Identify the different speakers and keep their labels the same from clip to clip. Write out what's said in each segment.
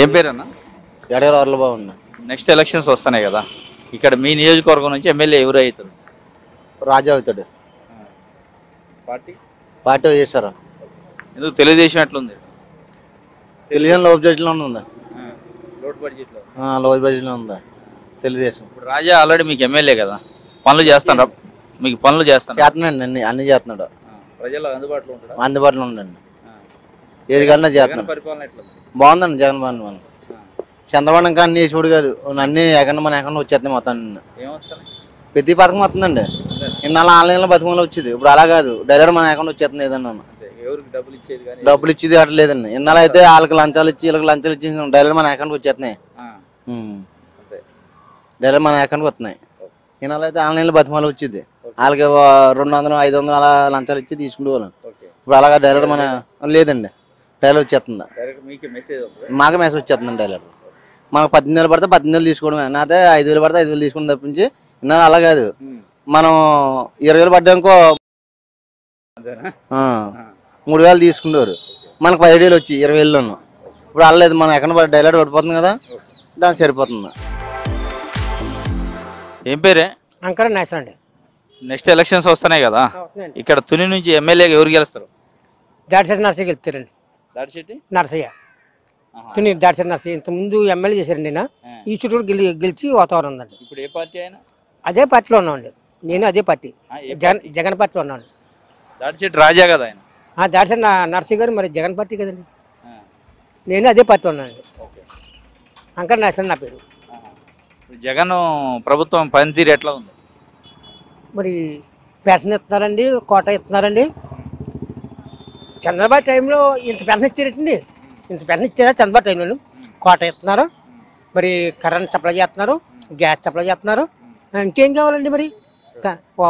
Speaker 1: ఏం పేరన్నా?
Speaker 2: ఎడగల బాగుంది.
Speaker 1: Next elections వస్తున్నాయి కదా, ఇక్కడ మీ నియోజకవర్గం నుంచి ఎమ్మెల్యే ఎవరు అవుతారు?
Speaker 2: రాజా అవుతాడు.
Speaker 1: పార్టీ
Speaker 2: పార్టీ చేశారు.
Speaker 1: ఎందుకు తెలుగుదేశం ఎట్లుంది?
Speaker 2: తెలుగుదేశం లో బడ్జెట్లో ఉంది.
Speaker 1: లోడ్ బడ్జెట్లో
Speaker 2: లో బడ్జెట్లో ఉందా తెలుగుదేశం.
Speaker 1: ఇప్పుడు రాజా ఆల్రెడీ మీకు ఎమ్మెల్యే కదా, పనులు చేస్తాను మీకు పనులు చేస్తాను
Speaker 2: చేస్తున్నాండి, అన్ని చేస్తున్నాడు.
Speaker 1: ప్రజలు అందుబాటులో ఉంటాడు.
Speaker 2: అందుబాటులో ఉండండి, ఏది కన్నా చేస్తున్నాడు.
Speaker 1: పరిపాలన ఎట్లా
Speaker 2: బాగుందండి జగన్ బాగుంది. చంద్రబాబు ఇంకా అన్ని వేసిపోడు కాదు, అన్ని ఎక్కడ మన ఎక్కడ వచ్చేస్తున్నాయి మొత్తం. ప్రతి పథకం వస్తుందండి. ఇన్నాళ్ళు ఆన్లైన్లో బతుకంలో వచ్చేది, ఇప్పుడు అలా కాదు, డైరెక్ట్ మన అకౌంట్ వచ్చేస్తుంది. ఏదన్నా డబ్బులు ఇచ్చేది అట్లా లేదండి. ఇన్నాళ్ళు అయితే వాళ్ళకి లంచాలు ఇచ్చి వీళ్ళకి లంచాలు ఇచ్చి డైరెక్ట్ మన అకౌంట్కి వచ్చేస్తున్నాయి. డైరెక్ట్ మన అకౌంట్కి వస్తున్నాయి. ఇన్నాళ్ళు అయితే ఆన్లైన్లో బతుకమాలు వచ్చేది, వాళ్ళకి 200 500 అలా లంచాలు ఇచ్చి తీసుకుంటూ. ఇప్పుడు అలాగా డైరెక్ట్ మన లేదండి, డైరెక్ట్ వచ్చేస్తుందా మాకు మెసేజ్ వచ్చేస్తుందండి. డైరెక్ట్ మనకు 18,000 పడితే 18,000 తీసుకోవడమే, నాతే 5,000 పడితే 5,000 తీసుకోవడం తప్పించి. ఇన్నాళ్ళు అలా కాదు, మనం 20,000 పడ్డాకో 3,000 తీసుకునేవారు, మనకు 17,000 వచ్చి 20,000లోను. ఇప్పుడు అల్లలేదు, మన ఎక్కడ డైరెక్ట్ పడిపోతుంది కదా, దానికి సరిపోతుంది.
Speaker 1: ఏం పేరే?
Speaker 3: అంకర నేషన్ అండి.
Speaker 1: నెక్స్ట్ ఎలక్షన్స్ వస్తున్నాయి కదా, ఇక్కడ తుని నుంచి ఎమ్మెల్యేగా ఎవరు గెలుస్తారు?
Speaker 3: దాడిశెట్టి నర్సయ్య గెలుస్తారండి.
Speaker 1: దాడిశెట్టి
Speaker 3: నర్సయ్య, తుని దాడిశెట్టి నర్సయ్య. ఇంతకుముందు ఎమ్మెల్యే చేశారండి. నేను ఈ చుట్టూ గెలిచి వాతావరణం ఉందండి.
Speaker 1: ఇప్పుడు ఏ పార్టీ అయినా
Speaker 3: అదే పార్టీలో ఉన్నామండి. నేను అదే పార్టీ, జగన్ పార్టీలో ఉన్నాను.
Speaker 1: దాడిశెట్టి రాజా కదా ఆయన?
Speaker 3: దాడిశెట్టి నర్సయ్య గారు మరి జగన్ పార్టీ కదండి. నేను అదే పార్టీలో ఉన్నానండి. అంకర నేషన్ నా పేరు.
Speaker 1: జగన్ ప్రభుత్వం పనితీరు ఎట్లా ఉంది?
Speaker 3: మరి పెన్షన్ ఇస్తున్నారండి, కోట ఇస్తున్నారండి. చంద్రబాబు టైంలో ఇంత పెన్షన్ ఇచ్చారండి, ఇంత పెన్షన్ ఇచ్చారా చంద్రబాబు టైంలో? కోట ఇస్తున్నారు, మరి కరెంట్ సప్లై చేస్తున్నారు, గ్యాస్ సప్లై చేస్తున్నారు, ఇంకేం కావాలండి? మరి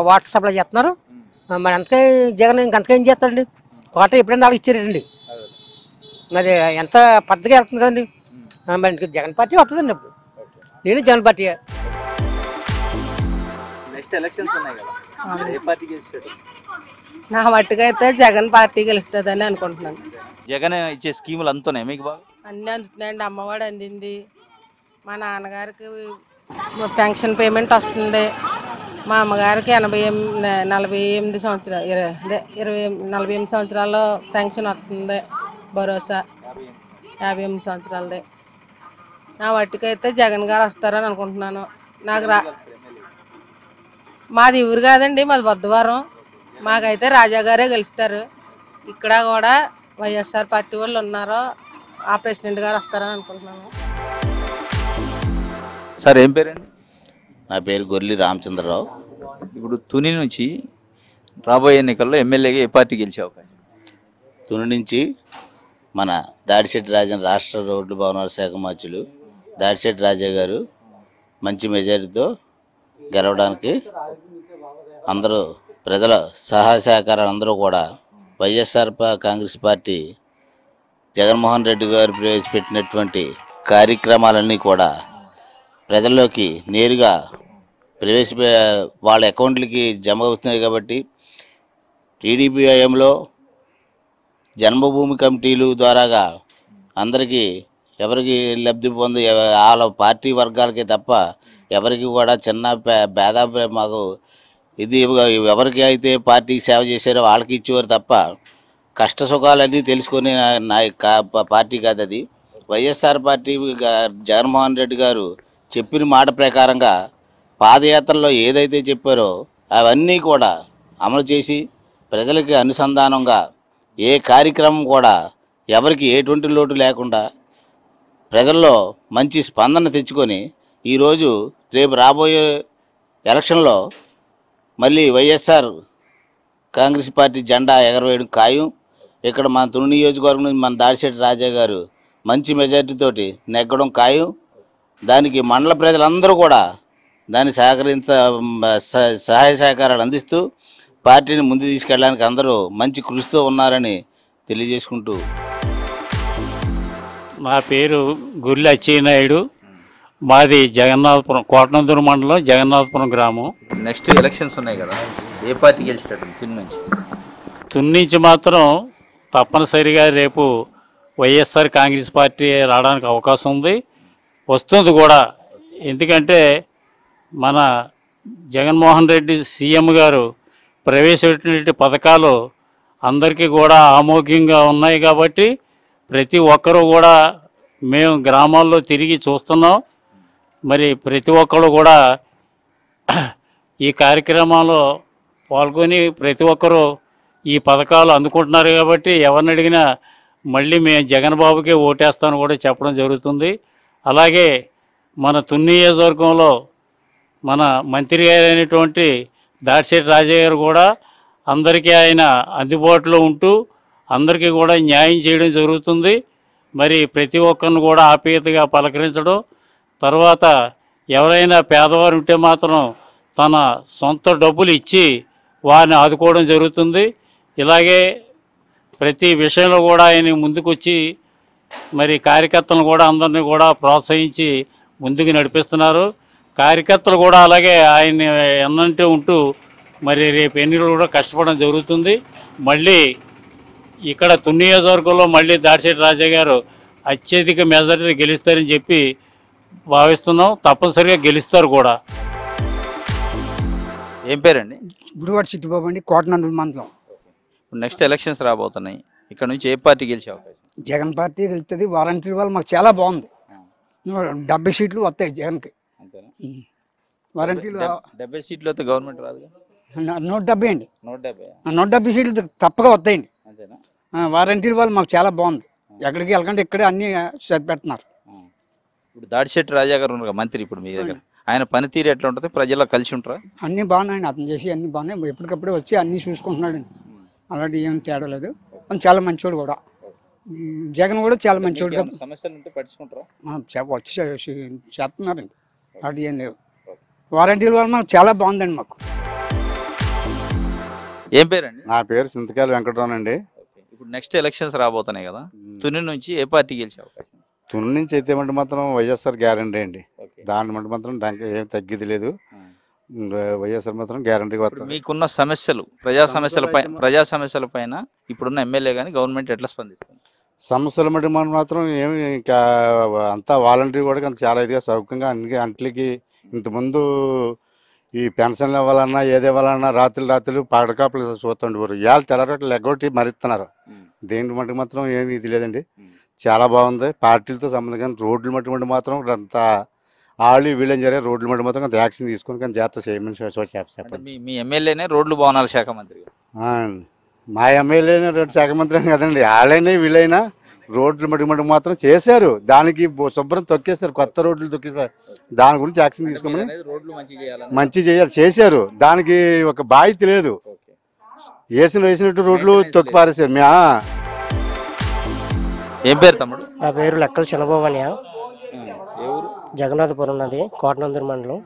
Speaker 3: వాటర్ సప్లై చేస్తున్నారు. మరి అంతకే జగన్ ఇంకంతగా ఏం చేస్తారండి? కోట ఎప్పుడైనా వాళ్ళకి ఇచ్చారండి. మరి ఎంత పద్ధతిగా వెళ్తుంది కదండి. మరి జగన్ పార్టీ వస్తుందండి. అప్పుడు నేను జగన్ పార్టీ.
Speaker 1: నెక్స్ట్ ఎలక్షన్స్ ఉన్నాయి కదా, ఏ పార్టీ గెలుస్తాడు?
Speaker 4: నా మట్టుకైతే జగన్ పార్టీ గెలుస్తుందని అనుకుంటున్నాను.
Speaker 1: జగన్ ఇచ్చే స్కీములు అందుతున్నాయి మీకు బాగా?
Speaker 4: అన్నీ అందుతున్నాయండి. అమ్మఒడి అందింది, మా నాన్నగారికి పెన్షన్ పేమెంట్ వస్తుంది, మా అమ్మగారికి 48 సంవత్సరాలు 48 సంవత్సరాల్లో పెన్షన్ వస్తుంది, భరోసా 58 సంవత్సరాలది. నా మట్టుకైతే జగన్ గారు వస్తారని అనుకుంటున్నాను. నాకు మాది ఊరు కాదండి, మాది బొద్దవరం. మాకైతే రాజా గారే గెలుస్తారు. ఇక్కడ కూడా వైఎస్ఆర్ పార్టీ వాళ్ళు ఉన్నారో ఆ ప్రెసిడెంట్ గారు వస్తారని అనుకుంటున్నాను.
Speaker 1: సార్ ఏం పేరండి?
Speaker 2: నా పేరు గొర్లి రామచంద్రరావు.
Speaker 1: ఇప్పుడు తుని నుంచి రాబోయే ఎన్నికల్లో ఎమ్మెల్యేగా ఏ పార్టీ గెలిచే అవకాశం?
Speaker 2: తుని నుంచి మన దాడిశెట్టి రాజన్ రాష్ట్ర రోడ్లు భవనాల శాఖ మంత్రులు దాడిశెట్టి రాజా గారు మంచి మెజారిటీతో గెలవడానికి అందరూ ప్రజల సహాయ సహకారాలు అందరూ కూడా వైఎస్ఆర్ కాంగ్రెస్ పార్టీ జగన్మోహన్ రెడ్డి గారు ప్రవేశపెట్టినటువంటి కార్యక్రమాలన్నీ కూడా ప్రజల్లోకి నేరుగా వాళ్ళ అకౌంట్లకి జమ అవుతున్నాయి. కాబట్టి టీడీపీ హయాంలో జన్మభూమి కమిటీలు ద్వారాగా అందరికీ ఎవరికి లబ్ధి పొంది వాళ్ళ పార్టీ వర్గాలకే తప్ప ఎవరికి కూడా చిన్న భేద మాకు ఇది ఎవరికి అయితే పార్టీకి సేవ చేశారో వాళ్ళకి ఇచ్చేవారు తప్ప కష్ట సుఖాలన్నీ తెలుసుకునే పార్టీ కాదు అది. వైఎస్ఆర్ పార్టీ జగన్మోహన్ రెడ్డి గారు చెప్పిన మాట ప్రకారంగా పాదయాత్రలో ఏదైతే చెప్పారో అవన్నీ కూడా అమలు చేసి ప్రజలకి అనుసంధానంగా ఏ కార్యక్రమం కూడా ఎవరికి ఎటువంటి లోటు లేకుండా ప్రజల్లో మంచి స్పందన తెచ్చుకొని ఈరోజు రేపు రాబోయే ఎలక్షన్లో మళ్ళీ వైఎస్ఆర్ కాంగ్రెస్ పార్టీ జెండా ఎగరవేయడం ఖాయం. ఇక్కడ మన తుని నియోజకవర్గం నుంచి మన దాడిశెట్టి రాజా గారు మంచి మెజార్టీతోటి నెగ్గడం ఖాయం. దానికి మండల ప్రజలందరూ కూడా దాన్ని సహాయ సహకారాలు అందిస్తూ పార్టీని ముందు తీసుకెళ్ళడానికి అందరూ మంచి కృషితో ఉన్నారని తెలియజేసుకుంటూ.
Speaker 5: నా పేరు గుర్లి అచ్చెన్నాయుడు. మాది జగన్నాథపురం, కోటనందూరు మండలం, జగన్నాథపురం గ్రామం.
Speaker 1: నెక్స్ట్ ఎలక్షన్స్ ఉన్నాయి కదా, ఏ పార్టీ గెలిచేటట్టు తుని నుంచి?
Speaker 5: తుని నుంచి మాత్రం తప్పనిసరిగా రేపు వైఎస్ఆర్ కాంగ్రెస్ పార్టీ రావడానికి అవకాశం ఉంది, వస్తుంది కూడా. ఎందుకంటే మన జగన్మోహన్ రెడ్డి సీఎం గారు ప్రవేశపెట్టిన పథకాలు అందరికీ కూడా ఆమోఘంగా ఉన్నాయి కాబట్టి ప్రతి ఒక్కరూ కూడా మేము గ్రామాల్లో తిరిగి చూస్తున్నాం. మరి ప్రతి ఒక్కరు కూడా ఈ కార్యక్రమంలో పాల్గొని ప్రతి ఒక్కరూ ఈ పథకాలు అందుకుంటున్నారు కాబట్టి ఎవరిని అడిగినా మళ్ళీ మేము జగన్ బాబుకే ఓటేస్తామని కూడా చెప్పడం జరుగుతుంది. అలాగే మన తుని నియోజకవర్గంలో మన మంత్రి గారైనటువంటి దాడిశెట్టి రాజయ్య గారు కూడా అందరికీ ఆయన అందుబాటులో ఉంటూ అందరికీ కూడా న్యాయం చేయడం జరుగుతుంది. మరి ప్రతి ఒక్కరిని కూడా ఆప్యాయతగా పలకరించడం, తర్వాత ఎవరైనా పేదవారు ఉంటే మాత్రం తన సొంత డబ్బులు ఇచ్చి వారిని ఆదుకోవడం జరుగుతుంది. ఇలాగే ప్రతి విషయంలో కూడా ఆయన ముందుకొచ్చి మరి కార్యకర్తలను కూడా అందరినీ కూడా ప్రోత్సహించి ముందుకు నడిపిస్తున్నారు. కార్యకర్తలు కూడా అలాగే ఆయన్ని ఎన్నంటే ఉంటూ మరి రేపు ఎన్నికలు కూడా కష్టపడడం జరుగుతుంది. మళ్ళీ ఇక్కడ తుని నియోజకవర్గంలో మళ్ళీ దాడిశెట్టి రాజయ్య గారు అత్యధిక మెజారిటీ గెలుస్తారని చెప్పి భావిస్తున్నాం. తప్పనిసరిగా గెలుస్తారు కూడా.
Speaker 1: ఏం పేరండి?
Speaker 6: గురువాడు సిట్టిబాబు అండి, కోటనందూరు మండలం.
Speaker 1: ఇప్పుడు నెక్స్ట్ ఎలక్షన్స్ రాబోతున్నాయి, ఇక్కడ నుంచి ఏ పార్టీ గెలిచే అవకాశం?
Speaker 6: జగన్ పార్టీ వెళ్తుంది. వారంటీ వల్ల మాకు చాలా బాగుంది. 70 సీట్లు వస్తాయి జగన్కి. వారంటీలు
Speaker 1: 70 సీట్లు అయితే గవర్నమెంట్ రాదుగా.
Speaker 6: 170 అండి.
Speaker 1: 170
Speaker 6: 170 సీట్లు తప్పగా వస్తాయండి.
Speaker 1: అంతేనా?
Speaker 6: వారంటీల వల్ల మాకు చాలా బాగుంది. ఎక్కడికి వెళ్ళకంటే ఇక్కడే అన్నీ పెడుతున్నారు.
Speaker 1: ఇప్పుడు దాడిశెట్టి రాజా గారు ఉన్నారు మంత్రి ఇప్పుడు మీ దగ్గర, ఆయన పనితీరు ఎట్లా ఉంటుంది? ప్రజల్లో కలిసి ఉంటారా?
Speaker 6: అన్నీ బాగున్నాయండి. అతను చేసి అన్నీ బాగున్నాయి. ఎప్పటికప్పుడే వచ్చి అన్నీ చూసుకుంటున్నాడండి. అలాంటి ఏం తేడా లేదు. అతను చాలా మంచోడు కూడా. జగన్ కూడా చాలా మంచోడు.
Speaker 1: సమస్యలు ఉంటే పట్టించుకుంటారా?
Speaker 6: వచ్చి చేస్తున్నారండి. అలాంటి ఏం లేవు. వారంటీల వల్ల మాకు చాలా బాగుందండి. మాకు
Speaker 1: ఏం పేరండి?
Speaker 7: నా పేరు సింతకాయల వెంకటరావు అండి.
Speaker 1: ఇప్పుడు నెక్స్ట్ ఎలక్షన్స్ రాబోతున్నాయి కదా, తుని నుంచి ఏ పార్టీ గెలిచే అవకాశం?
Speaker 7: తుని నుంచి అయితే మటు మాత్రం వైఎస్ఆర్ గ్యారంటీ అండి. దాని మటు మాత్రం దానికి ఏం తగ్గిది లేదు. వైఎస్ఆర్ మాత్రం గ్యారంటీగా వస్తుంది.
Speaker 1: మీకున్న సమస్యలు, ప్రజా సమస్యల పైన ఇప్పుడున్న ఎమ్మెల్యే కానీ గవర్నమెంట్ ఎట్లా స్పందిస్తుంది?
Speaker 7: సమస్యలు మటు మనం మాత్రం ఏమి ఇంకా అంతా వాలంటీర్ కూడా అంత చాలా ఇదిగా సౌఖ్యంగా అంట్లకి ఇంతకుముందు ఈ పెన్షన్లు ఇవ్వాలన్నా ఏది ఇవ్వాలన్నా రాత్రులు పడకాపులు చూస్తుండేవారు. ఇవాళ తెల్లరొట్లు లెగ్గొట్టి మరిస్తున్నారు. దేని మటుకు మాత్రం ఏమి ఇది లేదండి. చాలా బాగుంది. పార్టీలతో సంబంధం కానీ రోడ్లు మట్టుకుంటే మాత్రం అంత వాళ్ళు వీళ్ళని జరిగే రోడ్ల మటు మాత్రం అంత యాక్షన్ తీసుకొని కానీ జాగ్రత్త చేయమని చెప్పండి.
Speaker 1: మీ ఎమ్మెల్యేనే రోడ్లు భవనాల శాఖ మంత్రి?
Speaker 7: మా ఎమ్మెల్యేనే రోడ్డు శాఖ మంత్రి కదండి. వాళ్ళైనా వీళ్ళైనా రోడ్లు మటుకు మాత్రం చేశారు. దానికి శుభ్రం తొక్కేశారు, కొత్త రోడ్లు తొక్కేసారు. దాని గురించి యాక్షన్ తీసుకోమని మంచి చేయాలి చేశారు. దానికి ఒక బాధ్యత లేదు. వేసినట్టు రోడ్లు తొక్కి పారేశారు.
Speaker 1: ఏం పేరు తమ్ముడు?
Speaker 3: నా పేరు లెక్కల చిన్నబాబు. జగన్నాథపురం ఉన్నది, కోటనందూరు మండలం.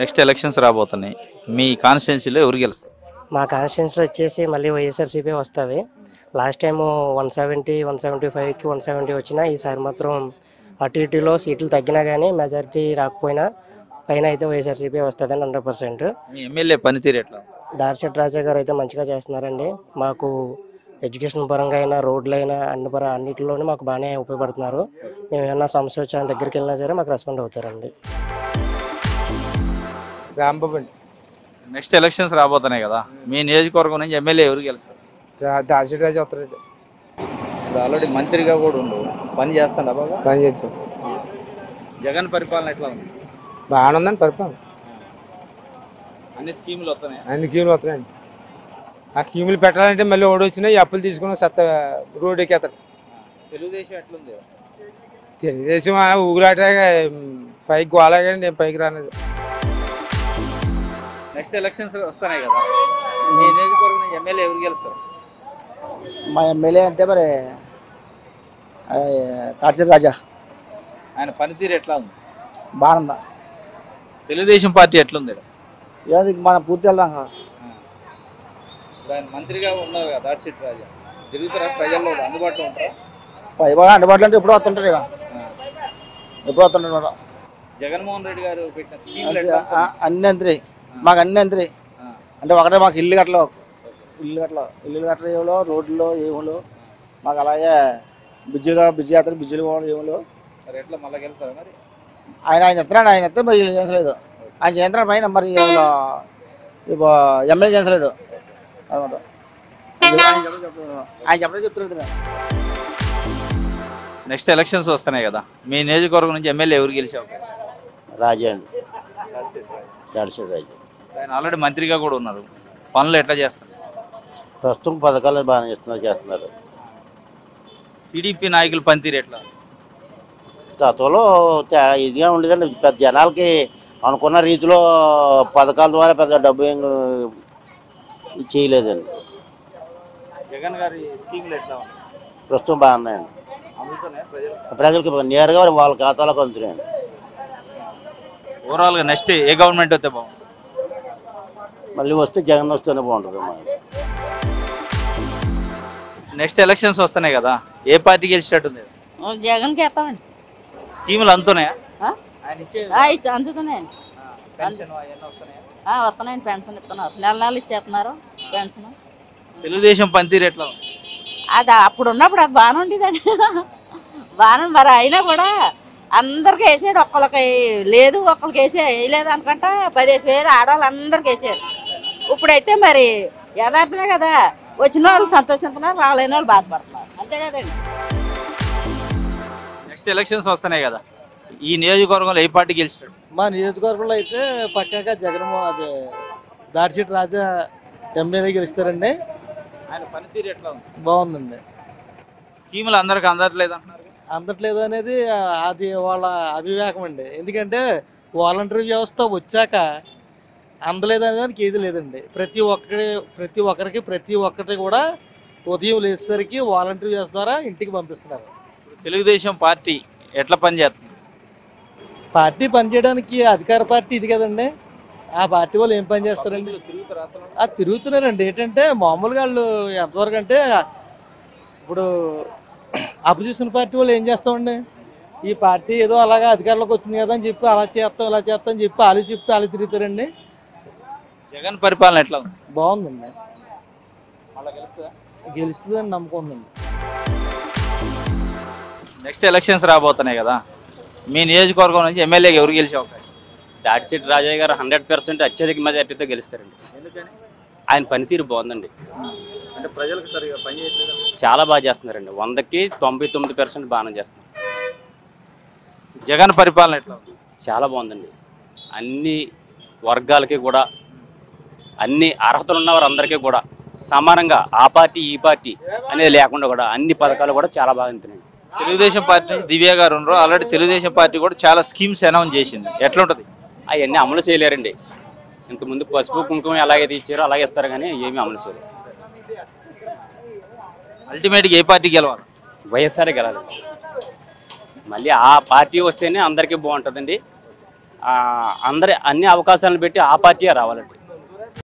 Speaker 1: నెక్స్ట్ ఎలక్షన్స్ రాబోతున్నాయి, మీ కాన్స్టిట్యున్సీలో ఎవరు గెలుస్తారు?
Speaker 3: మా కాన్స్టిట్యున్సీలో వచ్చేసి మళ్ళీ వైఎస్ఆర్సీపీ వస్తుంది. లాస్ట్ టైము 170, 175కి 170 వచ్చినా ఈసారి మాత్రం అటు ఇటులో సీట్లు తగ్గినా కానీ మెజారిటీ రాకపోయినా పైన అయితే వైఎస్ఆర్సీపీ వస్తుందని 100%.
Speaker 1: మీ ఎమ్మెల్యే పనితీరు ఎట్లా?
Speaker 3: దాడిశెట్టి రాజా గారు అయితే మంచిగా చేస్తున్నారండి. మాకు ఎడ్యుకేషన్ పరంగా అయినా రోడ్లైనా అన్నిటిలోనే మాకు బాగానే ఉపయోగపడుతున్నారు. మేము ఏమన్నా సమస్య వచ్చిన దగ్గరికి వెళ్ళినా సరే మాకు రెస్పాండ్ అవుతారండి.
Speaker 8: రాంబాబు అండి.
Speaker 1: నెక్స్ట్ ఎలక్షన్స్ రాబోతున్నాయి కదా, మీ నియోజకవర్గం నుంచి ఎమ్మెల్యే ఎవరు గెలుస్తారు?
Speaker 8: దాడిశెట్టి రాజా వస్తారండి.
Speaker 1: ఆల్రెడీ మంత్రిగా కూడా ఉండు, పని చేస్తాడా? బాగా
Speaker 8: పని చేస్తాం.
Speaker 1: జగన్ పరిపాలన ఎట్లా ఉంది?
Speaker 8: బాగానే ఉందండి పరిపాలన.
Speaker 1: అన్ని స్కీములు వస్తున్నాయి.
Speaker 8: అన్ని స్కీములు వస్తున్నాయండి. ఆ స్కీములు పెట్టాలంటే మళ్ళీ ఓడి వచ్చినాయి, అప్పులు తీసుకుని రోడ్ ఎక్కేస్తాడు.
Speaker 1: తెలుగుదేశం ఎట్లుంది?
Speaker 8: తెలుగుదేశం ఊగులాట పైకి గోలాగా నేను పైకి రాలేదు.
Speaker 1: నెక్స్ట్ ఎలక్షన్స్ వస్తున్నాయి కదా, మీ నియోజకవర్గం నుంచి ఎమ్మెల్యే ఎవరు గెలుస్తారు?
Speaker 9: మా ఎమ్మెల్యే అంటే మరి దాడిశెట్టి రాజా.
Speaker 1: ఆయన పనితీరు ఎట్లా ఉంది?
Speaker 9: బాగుందా?
Speaker 1: తెలుగుదేశం పార్టీ ఎట్లుంది?
Speaker 9: ఏది మనం పూర్తి వెళ్దాం.
Speaker 1: ఆయన మంత్రిగా ఉన్నారు కదా దాడిశెట్టి రాజా, తిరుగుతారా ప్రజల్లో? అందుబాటులో ఉంటారా?
Speaker 9: బాగా అందుబాటులో అంటే ఎప్పుడు వస్తుంటారు ఇక, ఎప్పుడు వస్తుంటారు.
Speaker 1: జగన్మోహన్ రెడ్డి గారు పెట్టిన స్కీమ్
Speaker 9: అన్ని అంతే, మాకు అన్ని అంతే. అంటే ఒకటే మాకు ఇల్లు కట్టలో రోడ్లో ఏమో మాకు అలాగే బిజీ చేస్తారు, బిజీలు కూడా ఏమో
Speaker 1: మరి ఎట్లా మళ్ళీ గెలుస్తారా మరి?
Speaker 9: ఆయన ఎత్తున్నాడు, ఆయన ఎత్తే మరి చేసలేదు. ఆయన చేస్తున్నాడు పైన మరి ఎమ్మెల్యే చేసలేదు అనమాట. ఆయన చెప్పడం చెప్తున్నారు.
Speaker 1: నెక్స్ట్ ఎలక్షన్స్ వస్తున్నాయి కదా, మీ నియోజకవర్గం నుంచి ఎమ్మెల్యే ఎవరు గెలిచావు?
Speaker 2: రాజా అండి, దాడిశెట్టి రాజా.
Speaker 1: ఆయన ఆల్రెడీ మంత్రిగా కూడా ఉన్నారు. పనులు ఎట్లా చేస్తారు?
Speaker 2: ప్రస్తుతం పథకాలు బాగానే చేస్తున్నారు.
Speaker 1: టీడీపీ నాయకుల పనితీరు ఎట్లా?
Speaker 2: గతంలో ఇదిగా ఉండేదండి. పెద్ద జనాలకి అనుకున్న రీతిలో పథకాల ద్వారా పెద్ద డబ్బు ఏం చేయలేదండి.
Speaker 1: జగన్ గారి స్కీములు ఎట్లా ఉన్నాయి?
Speaker 2: ప్రస్తుతం బాగున్నాయండి.
Speaker 1: అందుతున్నాయా ప్రజలు?
Speaker 2: ప్రజలకి నేరుగా వాళ్ళ ఖాతాలోకి అందుతున్నాయండి.
Speaker 1: ఓవరాల్గా నెక్స్ట్ ఏ గవర్నమెంట్ వస్తే బాగుంటుంది?
Speaker 2: మళ్ళీ వస్తే జగన్ వస్తేనే బాగుంటుంది.
Speaker 1: నెక్స్ట్ ఎలక్షన్స్ వస్తున్నాయి కదా, ఏ పార్టీ గెలిచేటట్టుంది?
Speaker 10: జగన్కి వేస్తామండి.
Speaker 1: స్కీములు అందుతున్నాయా? ఆయన ఇచ్చే
Speaker 10: అందుతున్నాయండి.
Speaker 1: పెన్షన్ అవన్నీ వస్తున్నాయా?
Speaker 10: వస్తున్నాయండి. పెన్షన్ ఇస్తున్నారు, నెల నెలలు ఇచ్చేస్తున్నారు పెన్షన్.
Speaker 1: తెలుగుదేశం పనితీరు ఎట్లా ఉంది?
Speaker 10: అది అప్పుడు ఉన్నప్పుడు అది బాగానే ఉండేదండి. బాగానే మరి అయినా కూడా అందరికి వేసాడు, ఒక్కళ్ళకి లేదు, ఒక్కరికి వేయలేదు అనుకుంటా 15,000 ఆడవాళ్ళందరికి వేసారు. ఇప్పుడైతే మరి యథార్థమే కదా, వచ్చిన వాళ్ళు సంతోషిస్తున్నారు, రాలేని వాళ్ళు బాధపడుతున్నారు, అంతే కదండి.
Speaker 1: నెక్స్ట్ ఎలక్షన్స్ వస్తున్నాయి కదా, ఈ నియోజకవర్గంలో ఏ పార్టీ గెలిచాడు?
Speaker 11: మా నియోజకవర్గంలో అయితే పక్కాగా అదే దాడిశెట్టి రాజా ఎమ్మెల్యే గెలుస్తారండి.
Speaker 1: ఆయన పనితీరు ఎట్లా ఉంది?
Speaker 11: బాగుందండి.
Speaker 1: స్కీములు అందరికి అందట్లేదు అంటున్నారు.
Speaker 11: అందట్లేదు అనేది అది వాళ్ళ అవివేకం అండి. ఎందుకంటే వాలంటరీ వ్యవస్థ వచ్చాక అందలేదు అనే దానికి ఏది లేదండి. ప్రతి ఒక్కరికి కూడా ఉదయం లేచేసరికి వాలంటరీ వ్యవస్థ ద్వారా ఇంటికి పంపిస్తున్నారు.
Speaker 1: తెలుగుదేశం పార్టీ ఎట్లా పనిచేస్తుంది?
Speaker 11: పార్టీ పనిచేయడానికి అధికార పార్టీ ఇది కదండి. ఆ పార్టీ వాళ్ళు ఏం పని చేస్తారండి? తిరుగుతున్నారండి. ఏంటంటే మామూలుగా వాళ్ళు ఎంతవరకు అంటే ఇప్పుడు అపోజిషన్ పార్టీ వాళ్ళు ఏం చేస్తామండి, ఈ పార్టీ ఏదో అలాగా అధికారంలోకి వచ్చింది కదా అని చెప్పి అలా చేస్తాం ఇలా చేస్తాం అని చెప్పి వాళ్ళు తిరుగుతారండి.
Speaker 1: జగన్ పరిపాలన ఎట్లా ఉంది?
Speaker 11: బాగుందండి. గెలుస్తుందని నమ్మకం ఉందండి.
Speaker 1: నెక్స్ట్ ఎలక్షన్స్ రాబోతున్నాయి కదా, మీ నియోజకవర్గం నుంచి ఎమ్మెల్యేగా ఎవరు గెలిచే అవకాశం?
Speaker 12: దాడిశెట్టి రాజయ్య గారు 100% అత్యధిక మెజార్టీతో గెలుస్తారండి.
Speaker 1: ఎందుకని?
Speaker 12: ఆయన పనితీరు బాగుందండి.
Speaker 1: అంటే ప్రజలకు సరిగా పని చేయట్లేదు.
Speaker 12: చాలా బాగా చేస్తున్నారండి. 100కి 99% బాగానే చేస్తున్నారు.
Speaker 1: జగన్ పరిపాలన ఎట్లా ఉంది?
Speaker 12: చాలా బాగుందండి. అన్ని వర్గాలకి కూడా, అన్ని అర్హతలు ఉన్న వారందరికీ కూడా సమానంగా ఆ పార్టీ ఈ పార్టీ అనేది లేకుండా కూడా అన్ని పథకాలు కూడా చాలా బాగా అందుతున్నాయి.
Speaker 1: తెలుగుదేశం పార్టీ నుంచి దివ్య గారు ఉన్నారు. ఆల్రెడీ తెలుగుదేశం పార్టీ కూడా చాలా స్కీమ్స్ అనౌన్స్ చేసింది. ఎట్లా ఉంటుంది?
Speaker 12: అవన్నీ అమలు చేయలేరండి. ఇంతకుముందు పసుపు కుంకుమ ఎలాగైతే ఇచ్చారో అలాగే ఇస్తారు, కానీ ఏమీ అమలు చేయలేరు.
Speaker 1: అల్టిమేట్గా ఏ పార్టీ గెలవాలి?
Speaker 12: వైఎస్ఆర్ గెలాలండి. మళ్ళీ ఆ పార్టీ వస్తేనే అందరికీ బాగుంటుందండి. అన్ని అవకాశాలను పెట్టి ఆ పార్టీ రావాలండి.